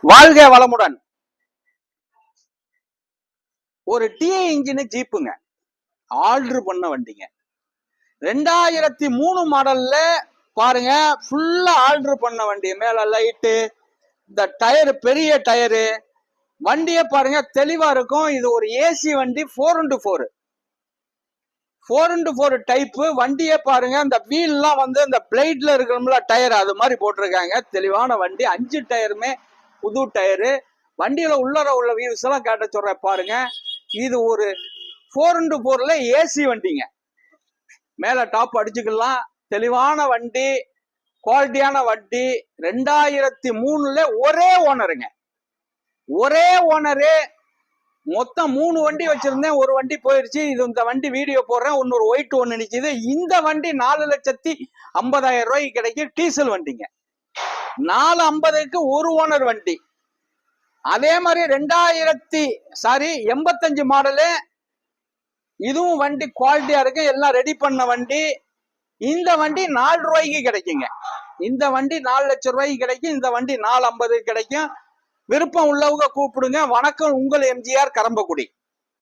வாழ்க வளமுடன். ஒரு டிஐ இன்ஜின் ஜீப்புங்க, ஆர்டர் பண்ண வண்டிங்க. 2003 மாடல்ல பாருங்க, ஃபுல்லா ஆர்டர் பண்ண வண்டி. மேல லைட்டு, இந்த டயரு பெரிய டயரு, வண்டியை பாருங்க தெளிவா இருக்கும். இது ஒரு ஏசி வண்டி, 4x4 4x4 டைப்பு. வண்டியை பாருங்க, இந்த வீல் எல்லாம் வந்து இந்த பிளேட்ல இருக்கிற டயர் அது மாதிரி போட்டிருக்காங்க. தெளிவான வண்டி, 5 டயருமே புது டயரு. வண்டியில உள்ள வியூஸ் எல்லாம் காட்ட சொல்றேன் பாருங்க. இது ஒரு 4x4ல ஏசி வண்டிங்க. மேல டாப் அடிச்சுக்கலாம். தெளிவான வண்டி, குவாலிட்டியான வண்டி. 2003ல ஒரே ஓனருங்க, ஒரே ஓனரு. மொத்தம் 3 வண்டி வச்சிருந்தேன், ஒரு வண்டி போயிருச்சு. இது இந்த வண்டி வீடியோ போடுறேன். இன்னொரு ஒயிட் ஒன்னு நிக்குது. இந்த வண்டி 4,50,000 ரூபாய்க்கு கிடைக்கும். டீசல் வண்டிங்க. 450க்கு ஒரு ஓனர் வண்டி. அதே மாதிரி 85 மாடலு. இதுவும் வண்டி குவாலிட்டியா இருக்கு, எல்லாம் ரெடி பண்ண வண்டி. இந்த வண்டி 4 ரூபாய்க்கு கிடைக்குங்க. இந்த வண்டி 4 லட்சம் ரூபாய்க்கு கிடைக்கும். இந்த வண்டி 450 கிடைக்கும். விருப்பம் உள்ளவங்க கூப்பிடுங்க. வணக்கம், உங்கள் எம்ஜிஆர் கரம்பக்குடி.